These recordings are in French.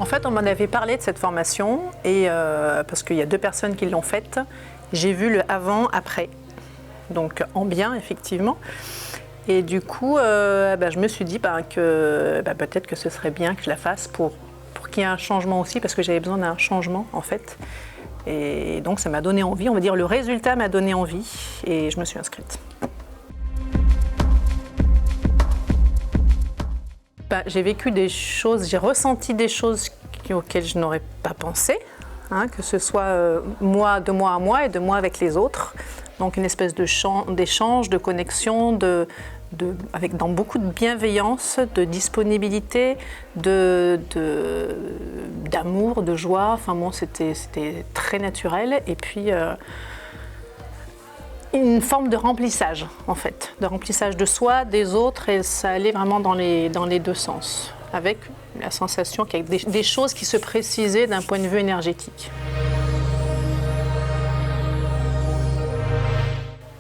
En fait, on m'en avait parlé de cette formation, et parce qu'il y a 2 personnes qui l'ont faite. J'ai vu le avant-après, donc en bien, effectivement. Et du coup, je me suis dit que peut-être que ce serait bien que je la fasse pour qu'il y ait un changement aussi, parce que j'avais besoin d'un changement, en fait. Et donc, ça m'a donné envie, on va dire, le résultat m'a donné envie, et je me suis inscrite. J'ai vécu des choses, j'ai ressenti des choses auxquelles je n'aurais pas pensé, que ce soit moi, de moi à moi et de moi avec les autres. Donc une espèce d'échange, de connexion, dans beaucoup de bienveillance, de disponibilité, d'amour, de joie. Enfin bon, c'était très naturel. Et puis une forme de remplissage, en fait, de remplissage de soi, des autres, et ça allait vraiment dans les 2 sens, avec la sensation qu'il y a des choses qui se précisaient d'un point de vue énergétique.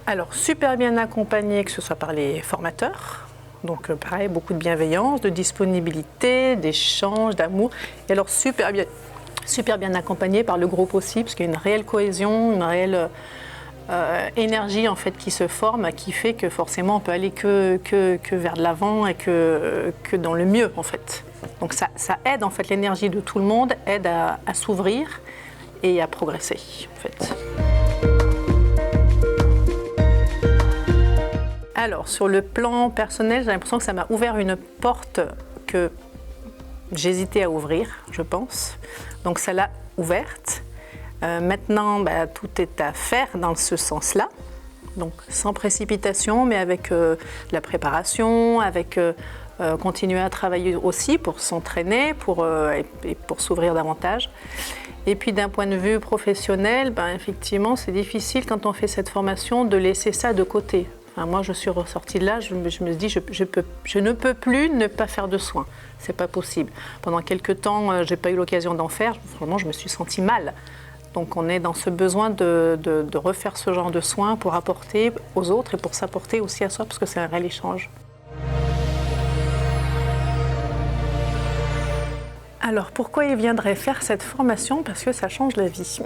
Alors, super bien accompagné, que ce soit par les formateurs, donc pareil, beaucoup de bienveillance, de disponibilité, d'échange, d'amour, et alors super bien accompagné par le groupe aussi, parce qu'il y a une réelle cohésion, une réelle énergie en fait qui se forme, qui fait que forcément on peut aller que vers de l'avant et que dans le mieux en fait. Donc ça aide en fait, l'énergie de tout le monde aide à s'ouvrir et à progresser en fait. Alors sur le plan personnel, j'ai l'impression que ça m'a ouvert une porte que j'hésitais à ouvrir, je pense. Donc ça l'a ouverte. Maintenant, tout est à faire dans ce sens-là, donc sans précipitation, mais avec la préparation, avec continuer à travailler aussi pour s'entraîner, et pour s'ouvrir davantage. Et puis d'un point de vue professionnel, effectivement, c'est difficile quand on fait cette formation de laisser ça de côté. Enfin, moi, je suis ressortie de là, je me suis dit, je ne peux plus ne pas faire de soins. C'est pas possible. Pendant quelques temps, j'ai pas eu l'occasion d'en faire. Vraiment, je me suis sentie mal. Donc on est dans ce besoin de refaire ce genre de soins pour apporter aux autres et pour s'apporter aussi à soi, parce que c'est un réel échange. Alors pourquoi il viendrait faire cette formation? Parce que ça change la vie.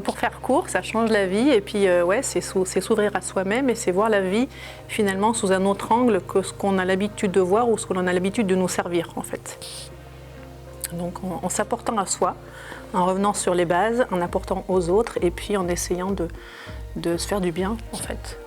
Pour faire court, ça change la vie, et puis c'est s'ouvrir à soi-même, et c'est voir la vie finalement sous un autre angle que ce qu'on a l'habitude de voir ou ce qu'on a l'habitude de nous servir en fait. Donc en s'apportant à soi, en revenant sur les bases, en apportant aux autres, et puis en essayant de se faire du bien en fait.